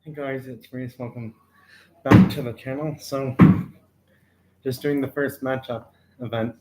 Hey guys, it's Reese. Welcome back to the channel. So, just doing the first matchup event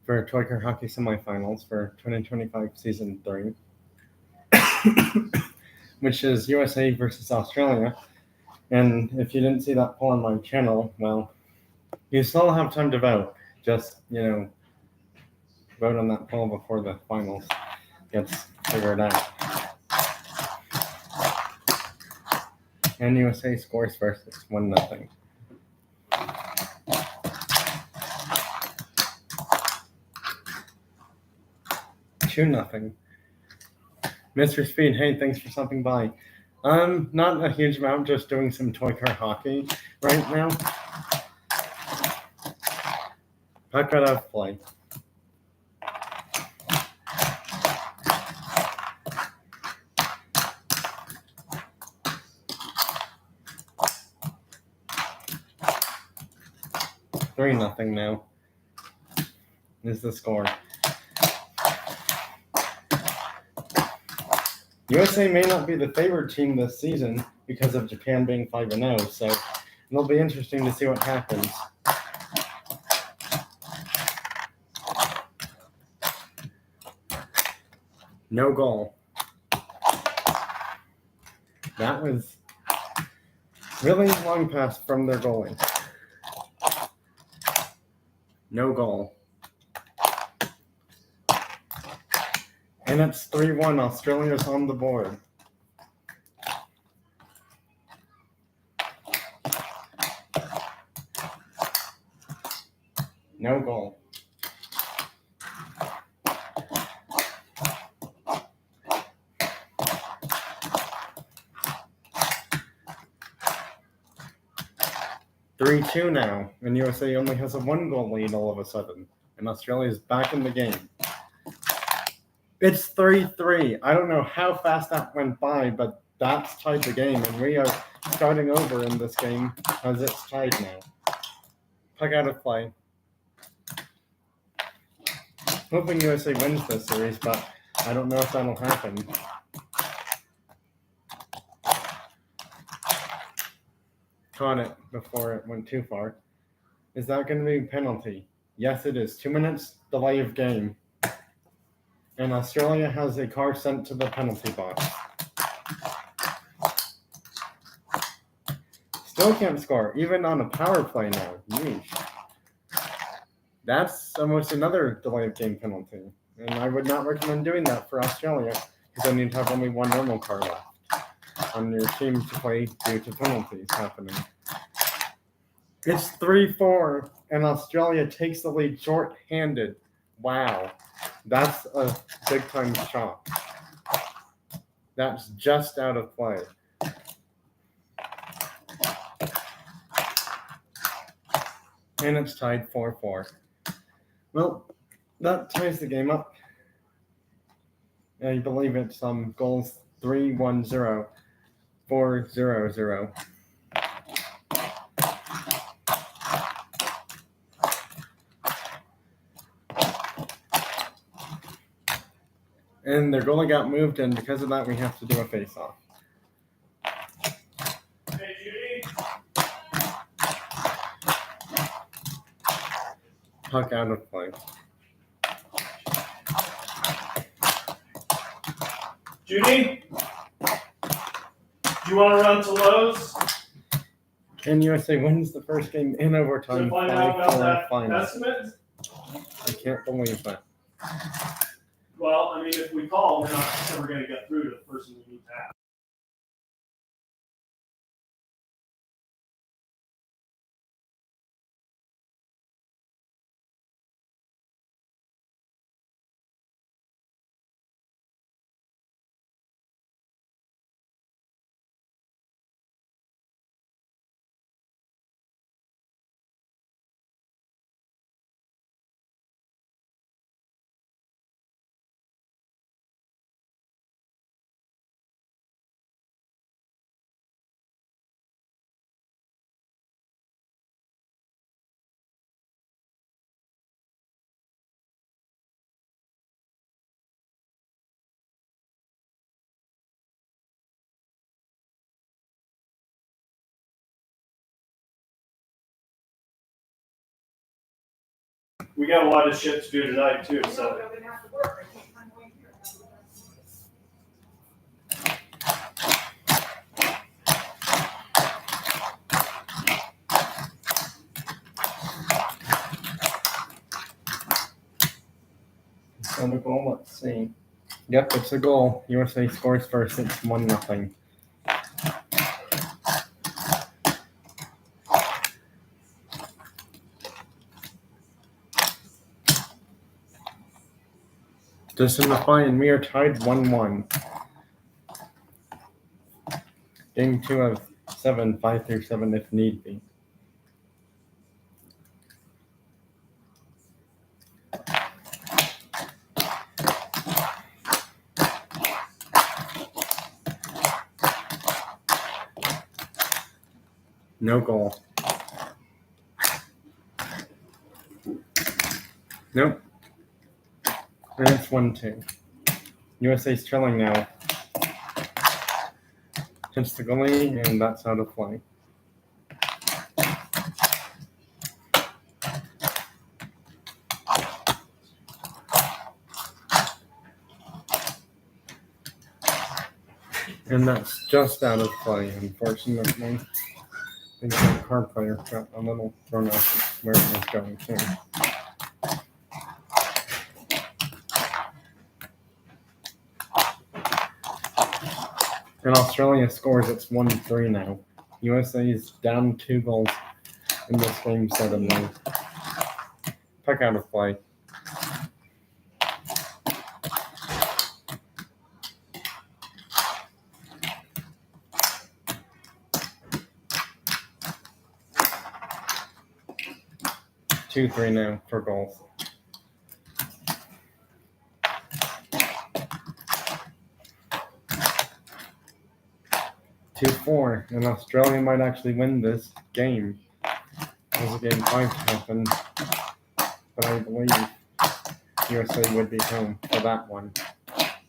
for Toyker Hockey Semifinals for 2025 Season 3, which is USA versus Australia. And if you didn't see that poll on my channel, well, you still have time to vote. Just, vote on that poll before the finals gets figured out. And USA scores first. It's 1-0. Two nothing. Mr. Speed, hey, thanks for stopping by. Not a huge amount, just doing some toy car hockey right now. Puck out of play. Three nothing now is the score. USA may not be the favored team this season because of Japan being 5-0, so it'll be interesting to see what happens. No goal. That was really long pass from their goalie. No goal. And it's 3-1. Australia's on the board. No goal. Three-two now, and USA only has a one-goal lead all of a sudden, and Australia is back in the game. It's 3-3. I don't know how fast that went by, but that's tied the game, and we are starting over in this game as it's tied now. Puck out of play. Hoping USA wins this series, but I don't know if that'll happen. Caught it before it went too far. Is that going to be a penalty? Yes, it is. 2 minutes delay of game. And Australia has a car sent to the penalty box. Still can't score, even on a power play now. Yeesh. That's almost another delay of game penalty. And I would not recommend doing that for Australia, because then you'd have only one normal car left on your team to play due to penalties happening. It's 3-4, and Australia takes the lead short-handed. Wow. That's a big-time shock. That's just out of play. And it's tied 4-4. Well, that ties the game up. I believe it's goals 3-1-0, 4-0-0. And their goalie got moved, and because of that, we have to do a face-off. Hey, Judy. Puck out of play. Judy? Do you want to run to Lowe's And USA wins the first game in overtime. to find out about that final. estimate? I can't believe that. Well, I mean, if we call, we're not ever going to get through to the person we need to ask. we got a lot of shit to do tonight too, so. On the goal, let's see. Yep, it's a goal. USA scores first. It's 1-0. Just in the play, and we are tied 1-1. Game 2 of 7, 5 through 7 if need be. No goal. Nope. And it's 1-2. USA's trailing now. Hits the goalie, and that's out of play. And that's just out of play, unfortunately. I think the card player got a little thrown off where it was going to. And Australia scores, it's 1-3 now. USA is down 2 goals in this game suddenly. Puck out of play. Two, 3 now for goals. Two, 4, and Australia might actually win this game. There's a game 5 to happen, but I believe USA would be home for that one,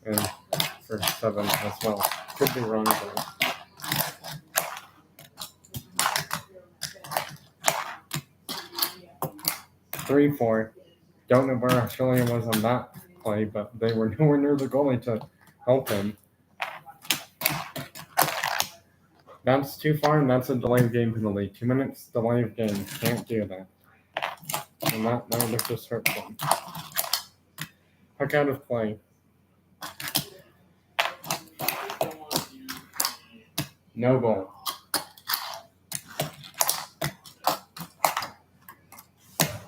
and for 7 as well. Could be wrong though. 3-4. Don't know where Australia was on that play, but they were nowhere near the goalie to help him. That's too far, and that's a delayed game penalty. 2 minutes delay of game. Can't do that. And that would just hurt them. Puck out of play. No goal.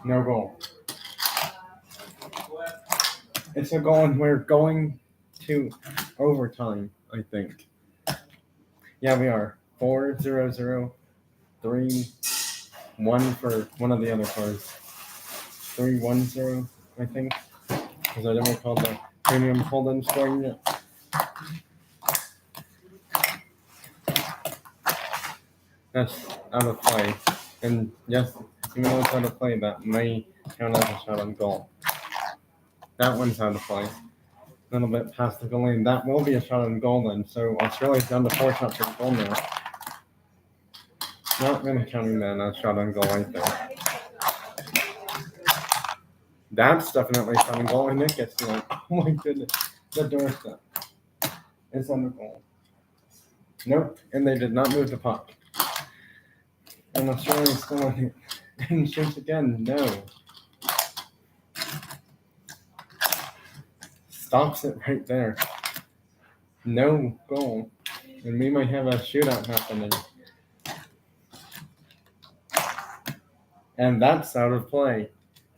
No goal. It's a goal, and we're going to overtime, I think. Yeah, we are. 4-0-0, 3-1 for one of the other cards. 3-1-0, I think. Because I don't recall the premium hold-in scoring yet. That's out of play. And yes, even though it's out of play, that may count as a shot on goal. That one's out of play. A little bit past the goal lane. That will be a shot on goal then. So Australia's down to 4 shots on goal now. Not really counting that as shot on goal, I think. That's definitely shot on goal, and it gets to like, oh my goodness, the doorstep. It's on the goal. Nope, and they did not move the puck. And Australia's still on it. And shoots again, no. Stops it right there. No goal. And we might have a shootout happening. And that's out of play.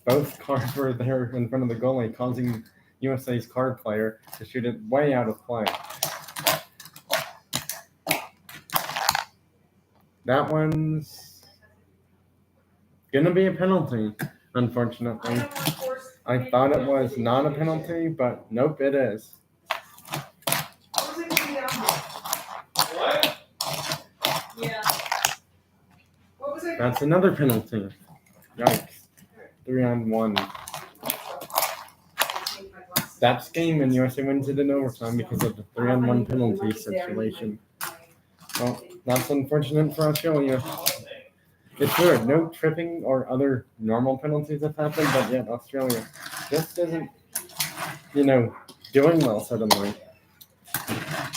Both cards were there in front of the goalie, causing USA's card player to shoot it way out of play. That one's gonna be a penalty, unfortunately. I thought it was not a penalty, but nope, it is. What? Yeah. What was it? That's another penalty. Yikes. 3-on-1. That's game, and USA wins it in overtime because of the 3-on-1 penalty situation. Well, that's unfortunate for Australia. It's weird. No tripping or other normal penalties have happened, but yet Australia just isn't, doing well suddenly.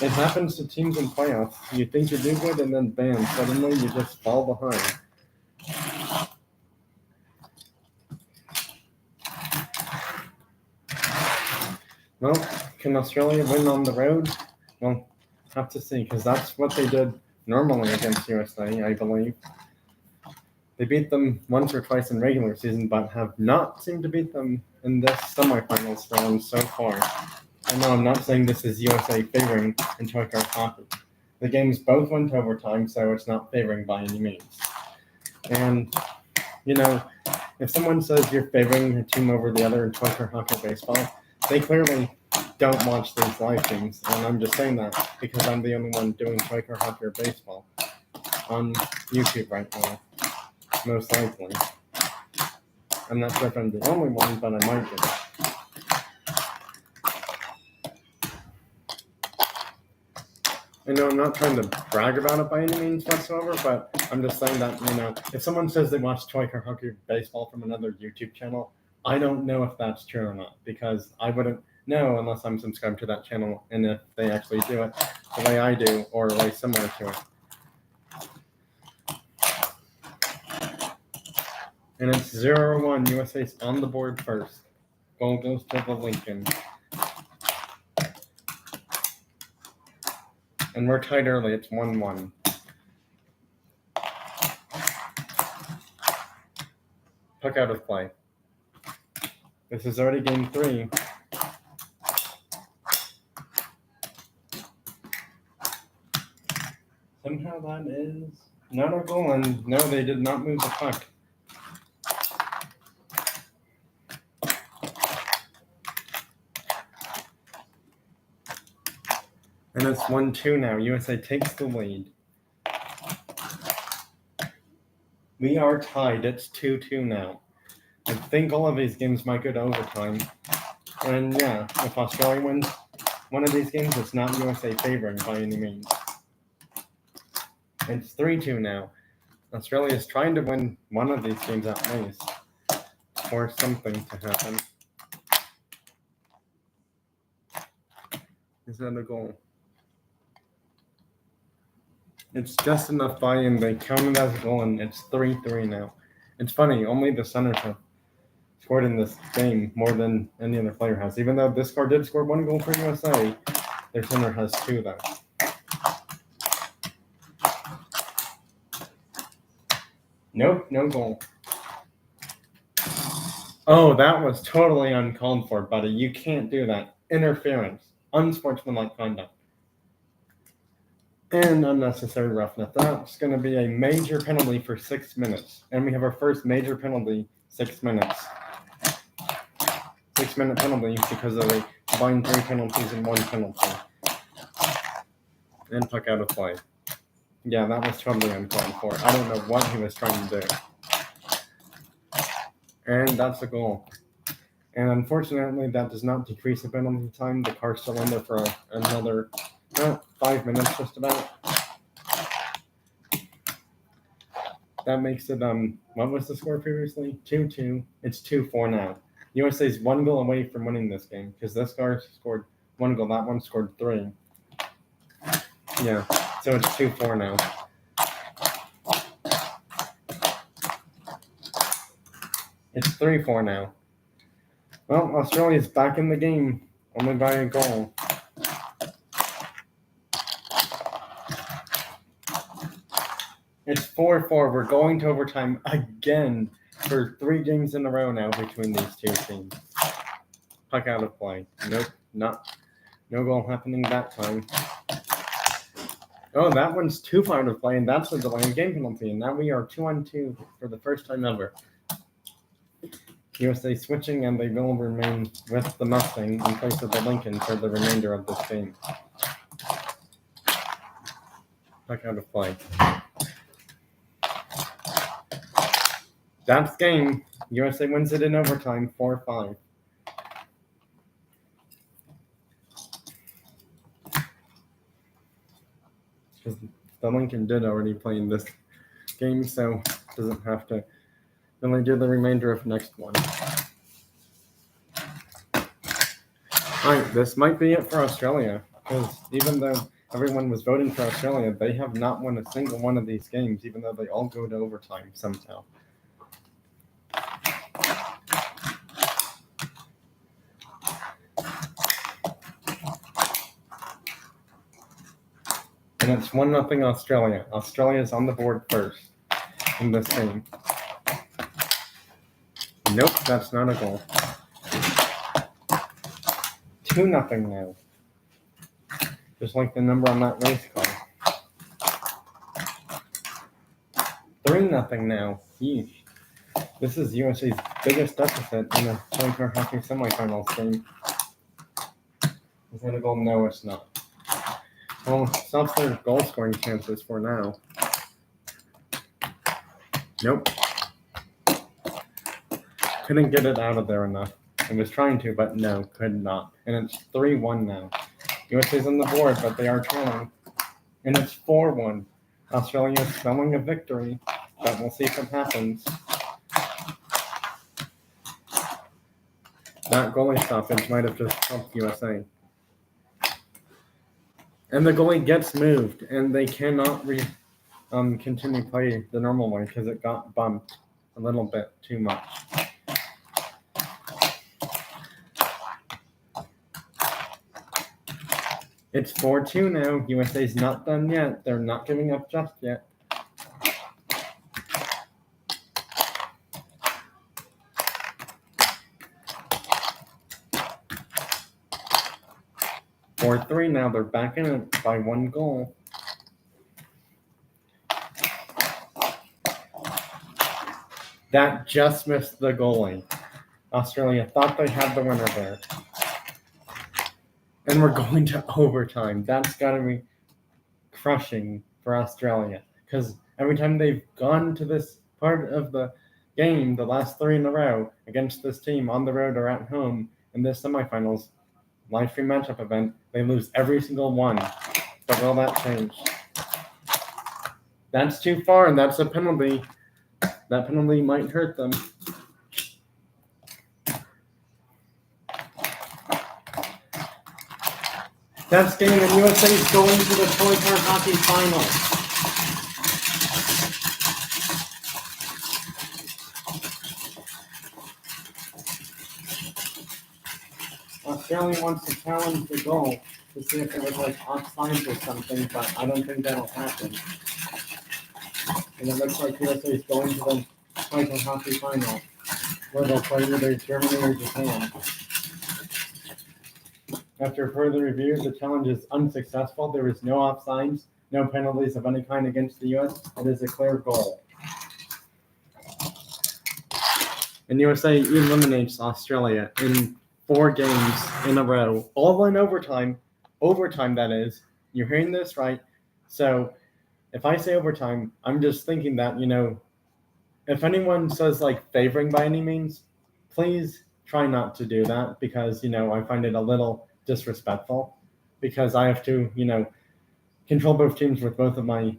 It happens to teams in playoffs. You think you do good, and then bam, suddenly you just fall behind. Well, can Australia win on the road? Well, have to see, because that's what they did normally against USA, I believe. They beat them once or twice in regular season, but have not seemed to beat them in this semifinals round so far. I know I'm not saying this is USA favoring in toy card hockey. The games both went to overtime, so it's not favoring by any means. And, if someone says you're favoring a team over the other in toy card hockey or baseball, they clearly don't watch these live streams. And I'm just saying that because I'm the only one doing toy card hockey or baseball on YouTube right now. Most likely. I'm not sure if I'm the only one, but I might be. I know I'm not trying to brag about it by any means whatsoever, but I'm just saying that, if someone says they watch toy car hockey or baseball from another YouTube channel, I don't know if that's true or not, because I wouldn't know unless I'm subscribed to that channel and if they actually do it the way I do or way similar to it. And it's 0-1. USA's on the board first. Goal goes to the Lincoln. And we're tied early. It's 1-1. Puck out of play. This is already game 3. Somehow that is not a goal, and no, they did not move the puck. And it's 1-2 now. USA takes the lead. We are tied. It's 2-2 now. I think all of these games might go to overtime. And yeah, if Australia wins one of these games, it's not USA favoring by any means. It's 3-2 now. Australia is trying to win one of these games at least for something to happen. Is that a goal? It's just enough buy-in. They count it as a goal, and it's 3-3 now. It's funny, only the Senators have scored in this game more than any other player has. Even though this card did score 1 goal for USA, their center has 2, though. Nope, no goal. Oh, that was totally uncalled for, buddy. You can't do that. Interference. Unsportsmanlike conduct. And unnecessary roughness. That's going to be a major penalty for 6 minutes. And we have our first major penalty, 6 minutes. 6-minute penalty because of a combined 3 penalties and 1 penalty. And puck out of play. Yeah, that was totally uncalled for. I don't know what he was trying to do. And that's a goal. And unfortunately, that does not decrease the penalty time. The car's still in there for another 5 minutes, just about. That makes it, what was the score previously? 2-2. It's 2-4 now. USA's 1 goal away from winning this game because this guy scored 1 goal. That one scored 3. Yeah, so it's 2-4 now. It's 3-4 now. Well, Australia's back in the game, only by a goal. It's 4-4. We're going to overtime again for 3 games in a row now between these two teams. Puck out of play. Nope, no goal happening that time. Oh, that one's too far out of play, and that's a delayed game penalty. And now we are 2-2 for the first time ever. USA switching, and they will remain with the Mustang in place of the Lincoln for the remainder of this game. Puck out of play. That's game. USA wins it in overtime, 4-5. Because the Lincoln did already play in this game, so doesn't have to really do the remainder of next one. Alright, this might be it for Australia, because even though everyone was voting for Australia, they have not won a single one of these games, even though they all go to overtime somehow. And it's 1-0 Australia. Australia's on the board first in this game. Nope, that's not a goal. 2-0 now. Just like the number on that race car. 3-0 now. Yeesh. This is USA's biggest deficit in a Joker Hockey semifinals game. Is that a goal? No, it's not. Well, stops their goal scoring chances for now. Nope. Couldn't get it out of there enough. I was trying to, but no, could not. And it's 3-1 now. USA's on the board, but they are trailing. And it's 4-1. Australia is spelling a victory, but we'll see if it happens. That goalie stoppage might have just helped USA. And the goalie gets moved, and they cannot continue play the normal way because it got bumped a little bit too much. It's 4-2 now. USA's not done yet. They're not giving up just yet. Or 3 now. They're back in it by 1 goal. That just missed the goalie. Australia thought they had the winner there. And we're going to overtime. That's got to be crushing for Australia. Because every time they've gone to this part of the game, the last 3 in a row, against this team on the road or at home in this semifinals, live stream matchup event, they lose every single one. But will that change? That's too far, and that's a penalty. That penalty might hurt them. That's game, and USA is going to the Toy Car Hockey Final. Australia wants to challenge the goal to see if it was like offsides or something, but I don't think that'll happen. And it looks like USA is going to the Toy Car Hockey Final, where they'll play either Germany or Japan. After further review, the challenge is unsuccessful. There is no offsides, no penalties of any kind against the U.S. It is a clear goal. And USA eliminates Australia in 4 games in a row, all in overtime. Overtime, that is. You're hearing this right. So if I say overtime, I'm just thinking that, if anyone says like favoring by any means, please try not to do that because, I find it a little disrespectful because I have to, control both teams with both of my,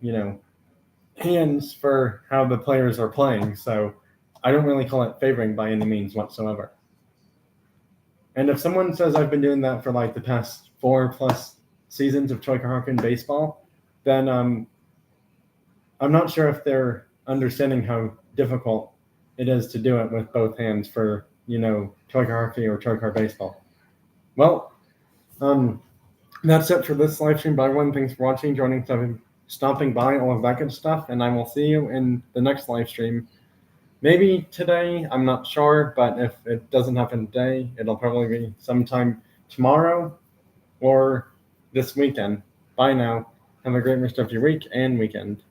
hands for how the players are playing. So I don't really call it favoring by any means whatsoever. And if someone says I've been doing that for like the past 4+ seasons of Toy Car Hockey and baseball, then I'm not sure if they're understanding how difficult it is to do it with both hands for, Toy Car Hockey or Toy Car Baseball. Well, that's it for this live stream. By one, thanks for watching, joining, stopping by, all of that good stuff, and I will see you in the next live stream. Maybe today, I'm not sure, but if it doesn't happen today, it'll probably be sometime tomorrow or this weekend. Bye now. Have a great rest of your week and weekend.